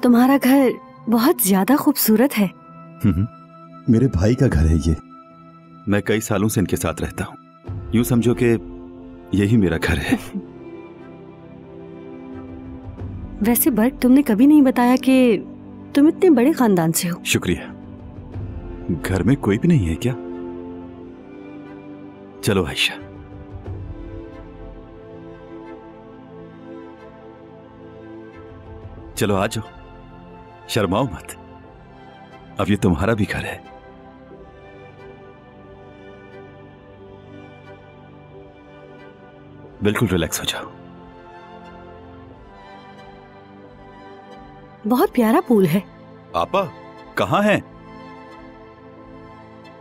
तुम्हारा घर बहुत ज्यादा खूबसूरत है। मेरे भाई का घर है ये। मैं कई सालों से इनके साथ रहता हूँ। यूं समझो कि यही मेरा घर है। वैसे बर्ट, तुमने कभी नहीं बताया कि तुम इतने बड़े खानदान से हो। शुक्रिया। घर में कोई भी नहीं है क्या? चलो आयशा। चलो आ जाओ, शर्माओ मत। अब ये तुम्हारा भी घर है। बिल्कुल रिलैक्स हो जाओ। बहुत प्यारा पूल है। आपा कहाँ हैं?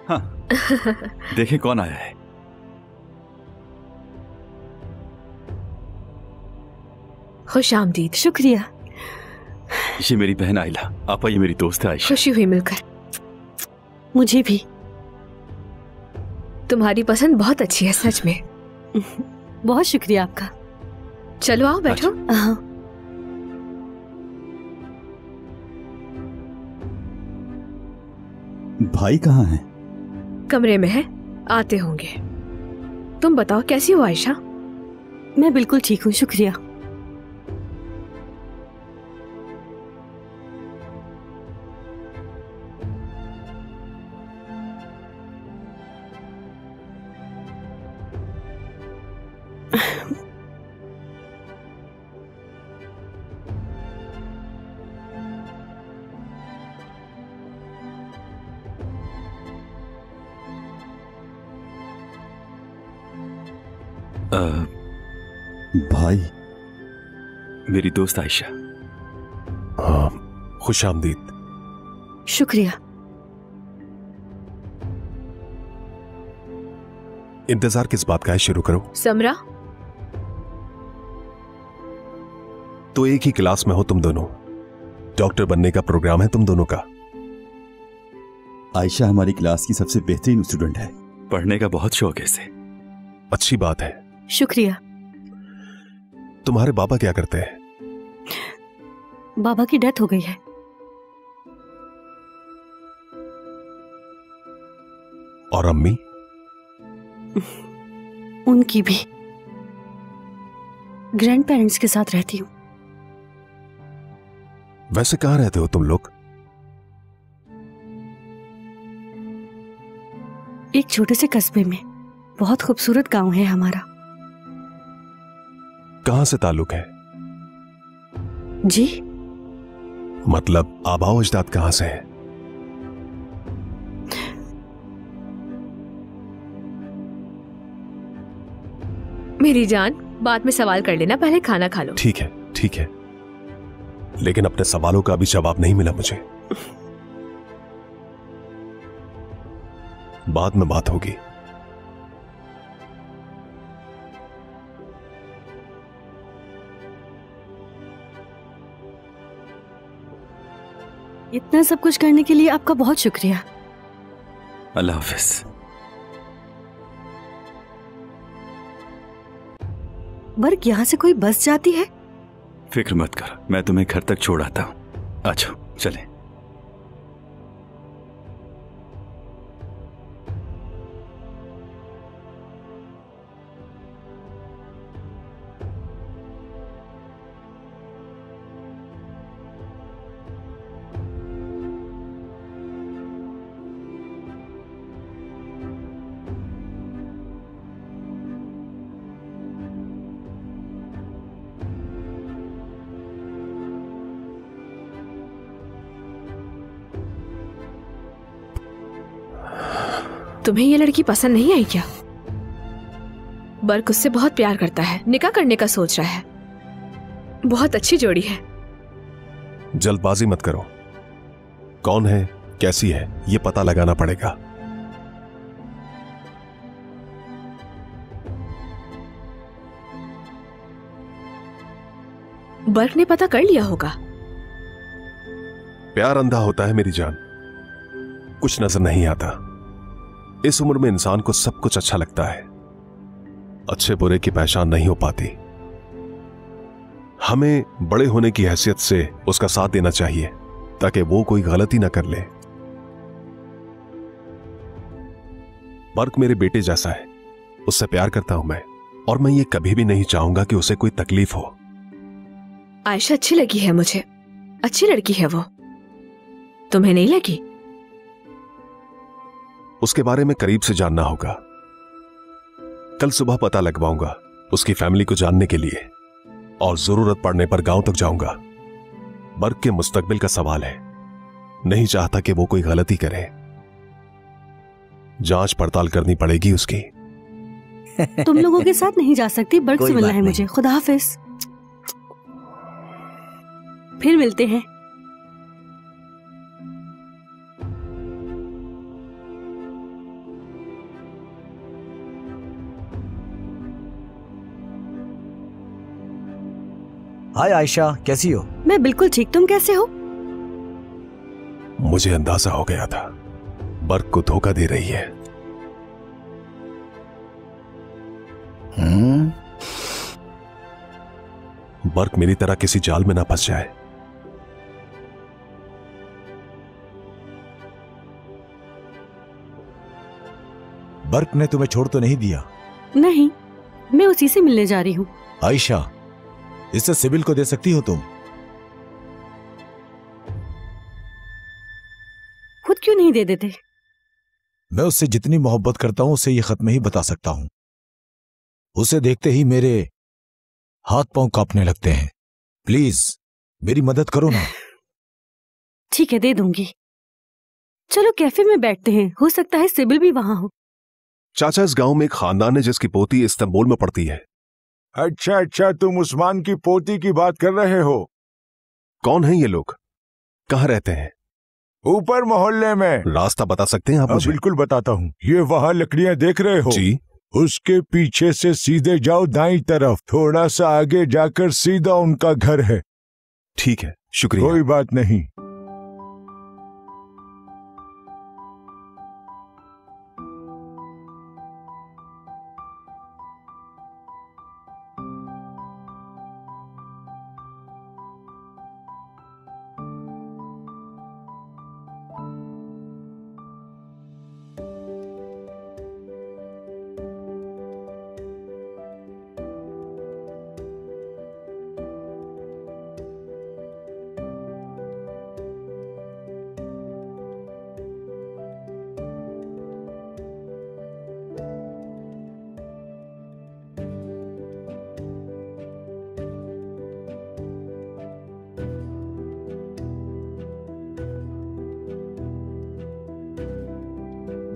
हाँ, देखें कौन आया है। खुश आमदीद। शुक्रिया। ये मेरी बहन आइला। आपा ये मेरी दोस्त है आयशा। खुशी हुई मिलकर। मुझे भी। तुम्हारी पसंद बहुत अच्छी है सच में। बहुत शुक्रिया आपका। चलो आओ बैठो। हाँ। भाई कहाँ है? कमरे में है, आते होंगे। तुम बताओ कैसी हो आयशा? मैं बिल्कुल ठीक हूँ, शुक्रिया। भाई, मेरी दोस्त आयशा। हाँ, खुश आमदीद। शुक्रिया। इंतजार किस बात का है, शुरू करो। समरा, तो एक ही क्लास में हो तुम दोनों। डॉक्टर बनने का प्रोग्राम है तुम दोनों का। आयशा हमारी क्लास की सबसे बेहतरीन स्टूडेंट है। पढ़ने का बहुत शौक है इसे। अच्छी बात है। शुक्रिया। तुम्हारे बाबा क्या करते हैं? बाबा की डेथ हो गई है। और अम्मी? उनकी भी। ग्रैंड पेरेंट्स के साथ रहती हूँ। वैसे कहाँ रहते हो तुम लोग? एक छोटे से कस्बे में। बहुत खूबसूरत गांव है हमारा। कहां से ताल्लुक है? जी? मतलब आबाओ अजदाद कहां से है? मेरी जान, बाद में सवाल कर लेना, पहले खाना खा लो। ठीक है, ठीक है। लेकिन अपने सवालों का अभी जवाब नहीं मिला मुझे। बाद में बात होगी। इतना सब कुछ करने के लिए आपका बहुत शुक्रिया। अल्लाह हाफिज। बर्क, यहाँ से कोई बस जाती है? फिक्र मत कर, मैं तुम्हें घर तक छोड़ आता हूँ। आ जाओ, चलें। तुम्हें ये लड़की पसंद नहीं आई क्या? बर्क उससे बहुत प्यार करता है, निकाह करने का सोच रहा है। बहुत अच्छी जोड़ी है। जल्दबाजी मत करो। कौन है, कैसी है, ये पता लगाना पड़ेगा। बर्क ने पता कर लिया होगा। प्यार अंधा होता है मेरी जान, कुछ नजर नहीं आता। इस उम्र में इंसान को सब कुछ अच्छा लगता है, अच्छे बुरे की पहचान नहीं हो पाती। हमें बड़े होने की हैसियत से उसका साथ देना चाहिए ताकि वो कोई गलती ना कर ले। बर्क मेरे बेटे जैसा है, उससे प्यार करता हूं मैं, और मैं ये कभी भी नहीं चाहूंगा कि उसे कोई तकलीफ हो। आयशा अच्छी लगी है मुझे, अच्छी लड़की है वो। तुम्हें नहीं लगी? उसके बारे में करीब से जानना होगा। कल सुबह पता लगवाऊंगा उसकी फैमिली को जानने के लिए, और जरूरत पड़ने पर गांव तक जाऊंगा। बर्क के मुस्तकबिल का सवाल है, नहीं चाहता कि वो कोई गलती करे। जांच पड़ताल करनी पड़ेगी उसकी। तुम लोगों के साथ नहीं जा सकती, बर्क से मिलना है मुझे। खुदा हाफिज, फिर मिलते हैं। हाय आयशा, कैसी हो? मैं बिल्कुल ठीक, तुम कैसे हो? मुझे अंदाजा हो गया था बर्क को धोखा दे रही है। बर्क मेरी तरह किसी जाल में ना फंस जाए। बर्क ने तुम्हें छोड़ तो नहीं दिया? नहीं, मैं उसी से मिलने जा रही हूँ। आयशा, इसे सिबिल को दे सकती हो तुम? खुद क्यों नहीं दे देते? मैं उससे जितनी मोहब्बत करता हूं उसे ये खत में ही बता सकता हूं। उसे देखते ही मेरे हाथ पांव कांपने लगते हैं। प्लीज मेरी मदद करो ना। ठीक है, दे दूंगी। चलो कैफे में बैठते हैं, हो सकता है सिबिल भी वहां हो। चाचा, इस गांव में एक खानदान है जिसकी पोती इस्तांबुल में पढ़ती है। अच्छा, तुम उस्मान की पोती की बात कर रहे हो? कौन है ये लोग? कहाँ रहते हैं? ऊपर मोहल्ले में। रास्ता बता सकते हैं आप मुझे? बिल्कुल बताता हूँ। ये वहाँ लकड़ियाँ देख रहे हो? जी। उसके पीछे से सीधे जाओ दाईं तरफ, थोड़ा सा आगे जाकर सीधा उनका घर है। ठीक है, शुक्रिया। कोई बात नहीं।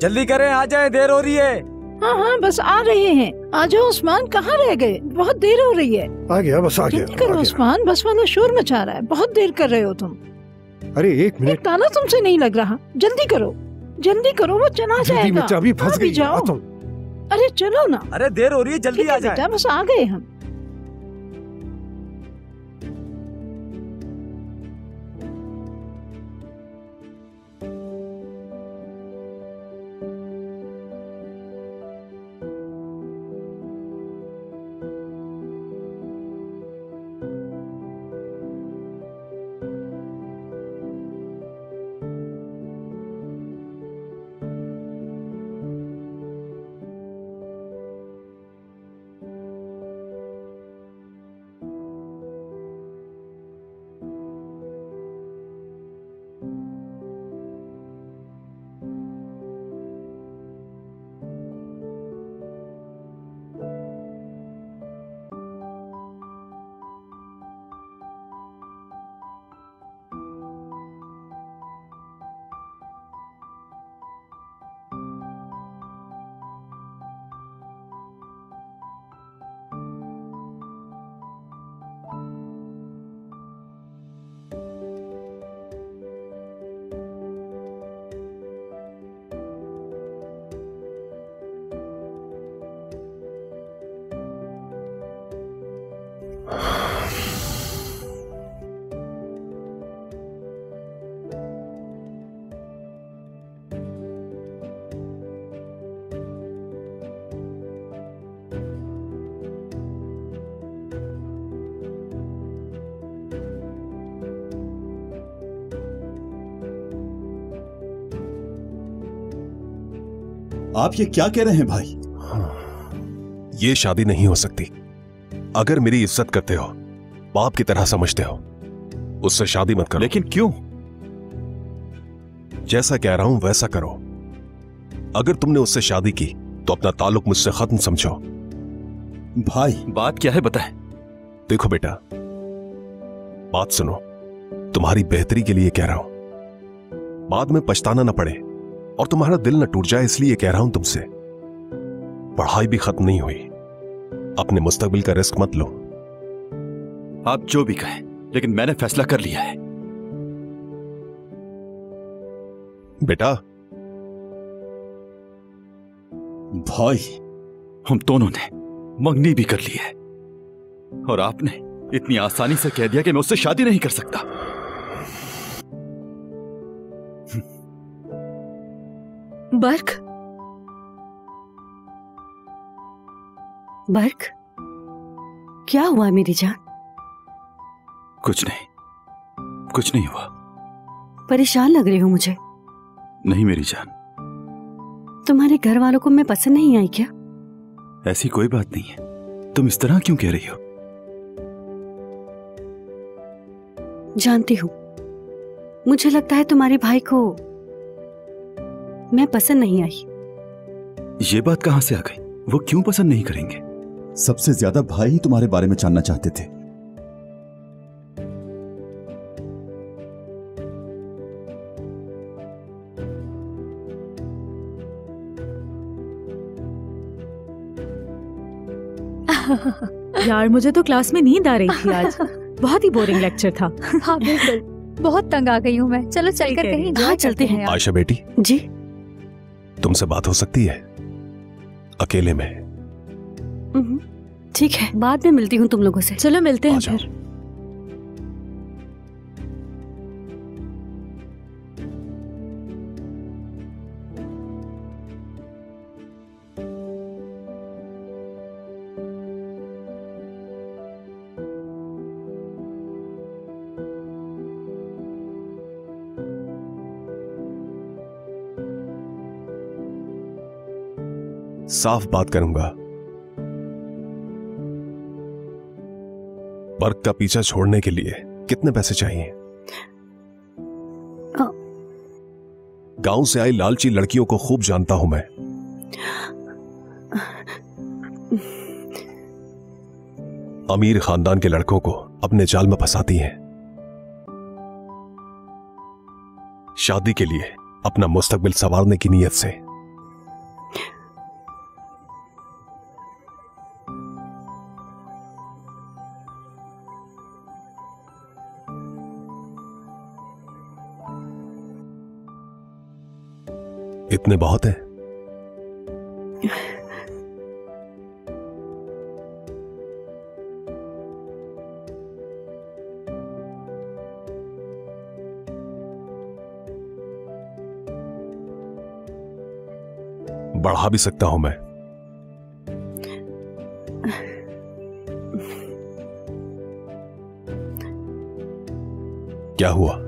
जल्दी करें, आ जाए, देर हो रही है। हाँ, बस आ रहे हैं। आ जाओ उस्मान, कहाँ रह गए? बहुत देर हो रही है। आ गया, बस आ गया। जल्दी करो उस्मान, बस वाला शोर मचा रहा है। बहुत देर कर रहे हो तुम। अरे एक मिनट, एक ताला तुमसे नहीं लग रहा। जल्दी करो, वो चला जाएगा। चाबी फंस गई। जाओ। अरे चलो ना। अरे देर हो रही है, जल्दी आ जाए। बेटा, बस आ गए हम। आप ये क्या कह रहे हैं भाई? ये शादी नहीं हो सकती। अगर मेरी इज्जत करते हो, बाप की तरह समझते हो, उससे शादी मत करो। लेकिन क्यों? जैसा कह रहा हूं वैसा करो। अगर तुमने उससे शादी की तो अपना ताल्लुक मुझसे खत्म समझो। भाई बात क्या है बताएं। देखो बेटा, बात सुनो, तुम्हारी बेहतरी के लिए कह रहा हूं, बाद में पछताना ना पड़े और तुम्हारा दिल न टूट जाए, इसलिए कह रहा हूं तुमसे। पढ़ाई भी खत्म नहीं हुई, अपने मुस्तकबिल का रिस्क मत लो। आप जो भी कहें, लेकिन मैंने फैसला कर लिया है। बेटा भाई, हम दोनों ने मंगनी भी कर ली है और आपने इतनी आसानी से कह दिया कि मैं उससे शादी नहीं कर सकता। बर्क, बर्क, क्या हुआ मेरी जान? कुछ नहीं, कुछ नहीं हुआ। परेशान लग रहे हो मुझे। नहीं मेरी जान, तुम्हारे घर वालों को मैं पसंद नहीं आई क्या? ऐसी कोई बात नहीं है। तुम इस तरह क्यों कह रही हो? जानती हूं, मुझे लगता है तुम्हारे भाई को मैं पसंद नहीं आई। ये बात कहां से आ गई? वो क्यों पसंद नहीं करेंगे? सबसे ज्यादा भाई ही तुम्हारे बारे में जानना चाहते थे। यार मुझे तो क्लास में नींद आ रही थी आज। बहुत ही बोरिंग लेक्चर था। हाँ बिल्कुल, बहुत तंग आ गई हूँ मैं। चलो चलकर कहीं हाँ चलते हैं। आयशा बेटी, जी तुमसे बात हो सकती है अकेले में? ठीक है, बाद में मिलती हूँ तुम लोगों से। चलो मिलते हैं फिर। साफ बात करूंगा, बर्क का पीछा छोड़ने के लिए कितने पैसे चाहिए? गांव से आई लालची लड़कियों को खूब जानता हूं मैं। अमीर खानदान के लड़कों को अपने जाल में फंसाती हैं। शादी के लिए अपना मुस्तकबिल संवारने की नीयत से। इतने बहुत हैं। बढ़ा भी सकता हूं मैं। क्या हुआ?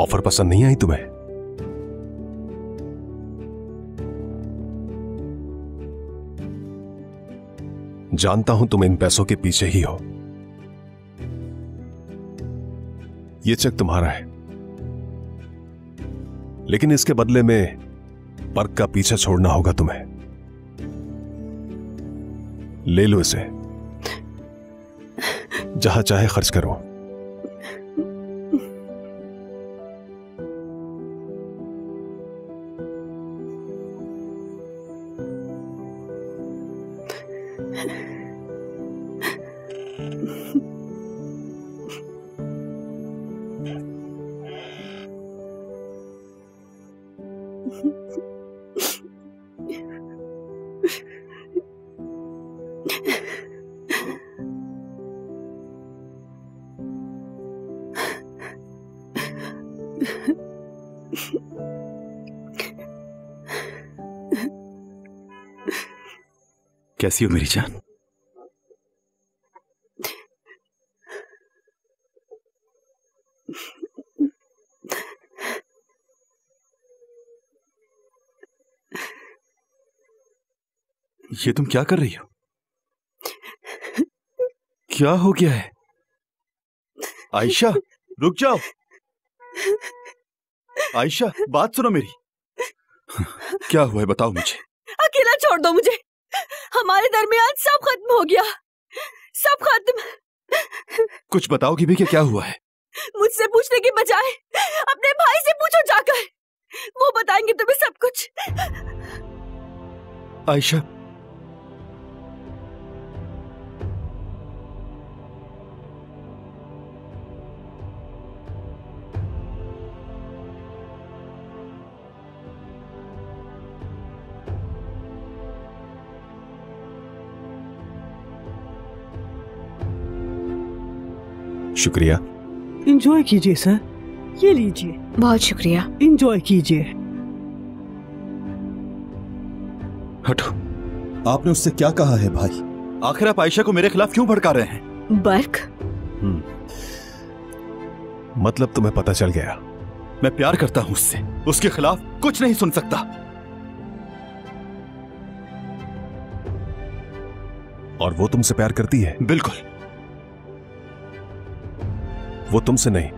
ऑफर पसंद नहीं आई तुम्हें? जानता हूं तुम इन पैसों के पीछे ही हो। ये चेक तुम्हारा है, लेकिन इसके बदले में बर्क का पीछा छोड़ना होगा तुम्हें। ले लो इसे, जहां चाहे खर्च करो। कैसी हो मेरी जान? ये तुम क्या कर रही हो? क्या हो गया है? आयशा, रुक जाओ। आयशा, बात सुनो मेरी। क्या हुआ है बताओ मुझे। अकेला छोड़ दो मुझे। हमारे दरमियान सब खत्म हो गया, सब खत्म। कुछ बताओगी भी कि क्या हुआ है? मुझसे पूछने की बजाय अपने भाई से पूछो जाकर, वो बताएंगे तुम्हें सब कुछ। आयशा, शुक्रिया। एंजॉय कीजिए सर, ये लीजिए। बहुत शुक्रिया। एंजॉय कीजिए। हटो। आपने उससे क्या कहा है भाई? आखिर आप आयशा को मेरे खिलाफ क्यों भड़का रहे हैं? बर्क, मतलब तुम्हें पता चल गया? मैं प्यार करता हूं उससे, उसके खिलाफ कुछ नहीं सुन सकता। और वो तुमसे प्यार करती है? बिल्कुल। वो तुमसे नहीं,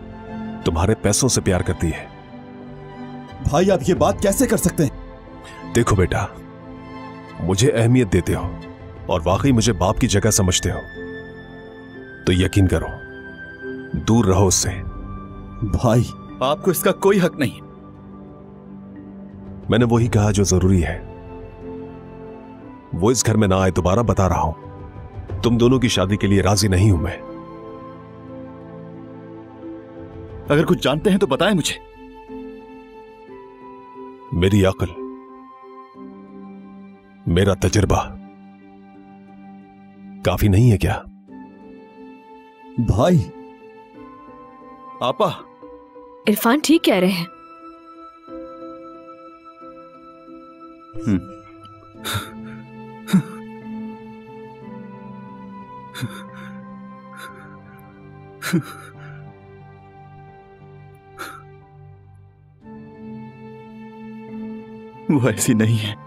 तुम्हारे पैसों से प्यार करती है। भाई आप ये बात कैसे कर सकते हैं? देखो बेटा, मुझे अहमियत देते हो और वाकई मुझे बाप की जगह समझते हो तो यकीन करो, दूर रहो उससे। भाई आपको इसका कोई हक नहीं। मैंने वही कहा जो जरूरी है। वो इस घर में ना आए, दोबारा बता रहा हूं। तुम दोनों की शादी के लिए राजी नहीं हूं मैं। अगर कुछ जानते हैं तो बताएं मुझे। मेरी अक्ल, मेरा तजुर्बा काफी नहीं है क्या? भाई। आपा, इरफान ठीक कह रहे हैं। वो ऐसी नहीं है।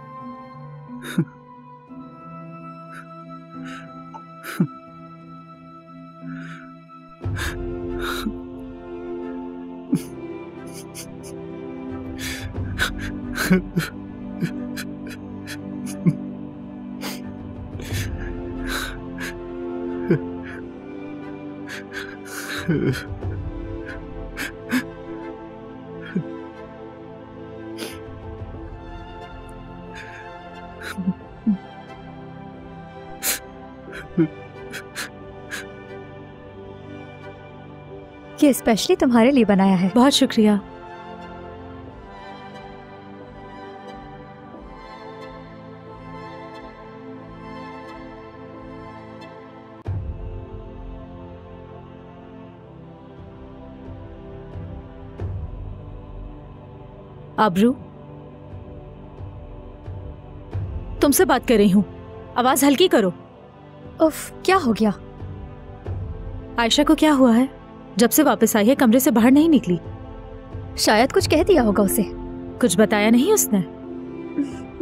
ये स्पेशली तुम्हारे लिए बनाया है। बहुत शुक्रिया। आबरू, तुमसे बात कर रही हूं, आवाज हल्की करो। उफ, क्या हो गया? आयशा को क्या हुआ है? जब से वापस आई है कमरे से बाहर नहीं निकली। शायद कुछ कह दिया होगा उसे। कुछ बताया नहीं उसने?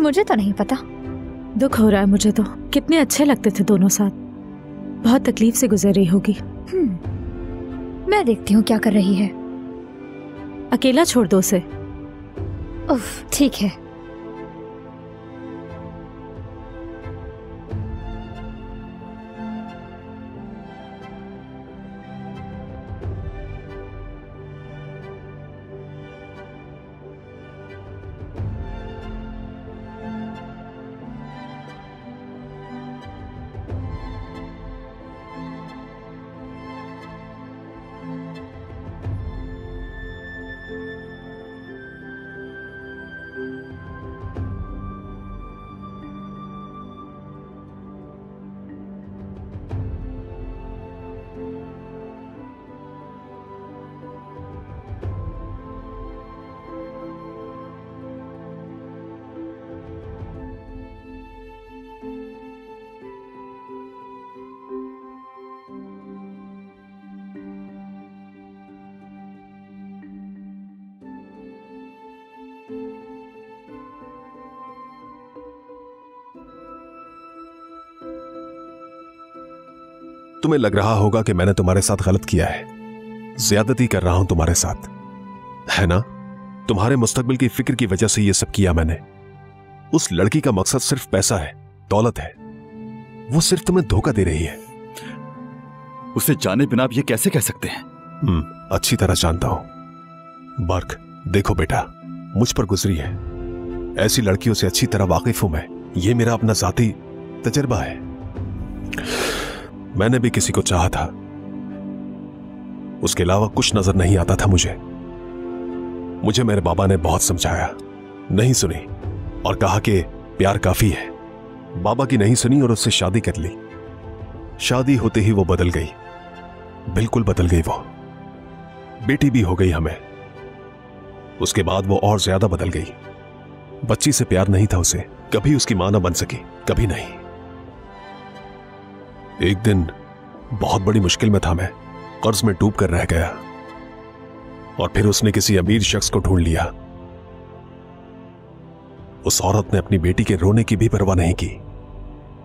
मुझे तो नहीं पता। दुख हो रहा है मुझे तो। कितने अच्छे लगते थे दोनों साथ। बहुत तकलीफ से गुजर रही होगी। मैं देखती हूँ क्या कर रही है। अकेला छोड़ दो उसे। उफ, ठीक है। तुम्हें लग रहा होगा कि मैंने तुम्हारे साथ गलत किया है, ज्यादती कर रहा हूं तुम्हारे साथ, है ना? तुम्हारे मुस्तकबिल की फिक्र की वजह से ये सब किया मैंने। उस लड़की का मकसद सिर्फ पैसा है, दौलत है। वो सिर्फ तुम्हें धोखा दे रही है। उसे जाने बिना आप ये कैसे कह सकते हैं? अच्छी तरह जानता हूं। बर्क, देखो बेटा, मुझ पर गुजरी है। ऐसी लड़कियों से अच्छी तरह वाकिफ हूं मैं। ये मेरा अपना जाती तजर्बा है। मैंने भी किसी को चाहा था, उसके अलावा कुछ नजर नहीं आता था मुझे। मेरे बाबा ने बहुत समझाया, नहीं सुनी और कहा कि प्यार काफी है। बाबा की नहीं सुनी और उससे शादी कर ली। शादी होते ही वो बदल गई, बिल्कुल बदल गई। वो बेटी भी हो गई हमें। उसके बाद वो और ज्यादा बदल गई। बच्ची से प्यार नहीं था उसे, कभी उसकी मां ना बन सकी, कभी नहीं। एक दिन बहुत बड़ी मुश्किल में था मैं, कर्ज में डूब कर रह गया और फिर उसने किसी अमीर शख्स को ढूंढ लिया। उस औरत ने अपनी बेटी के रोने की भी परवाह नहीं की।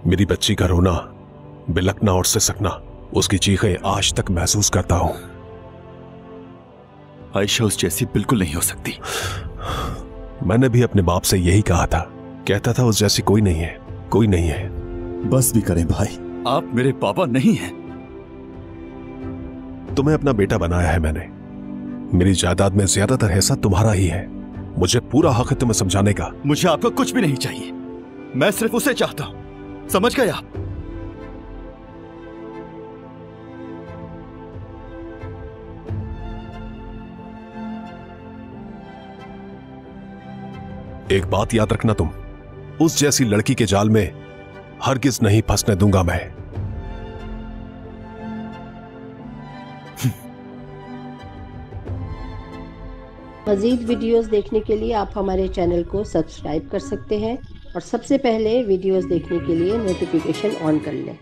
मेरी बच्ची का रोना, बिलखना और सिसकना, उसकी चीखें आज तक महसूस करता हूं। आयशा उस जैसी बिल्कुल नहीं हो सकती। मैंने भी अपने बाप से यही कहा था, कहता था उस जैसी कोई नहीं है, कोई नहीं है। बस भी करें भाई, आप मेरे पापा नहीं हैं। तुम्हें अपना बेटा बनाया है मैंने। मेरी जायदाद में ज्यादातर हिस्सा तुम्हारा ही है। मुझे पूरा हक है तुम्हें समझाने का। मुझे आपका कुछ भी नहीं चाहिए, मैं सिर्फ उसे चाहता हूं, समझ गए आप? एक बात याद रखना, तुम उस जैसी लड़की के जाल में हरगिज नहीं फंसने दूंगा मैं। मज़ीद वीडियोस देखने के लिए आप हमारे चैनल को सब्सक्राइब कर सकते हैं और सबसे पहले वीडियोस देखने के लिए नोटिफिकेशन ऑन कर लें।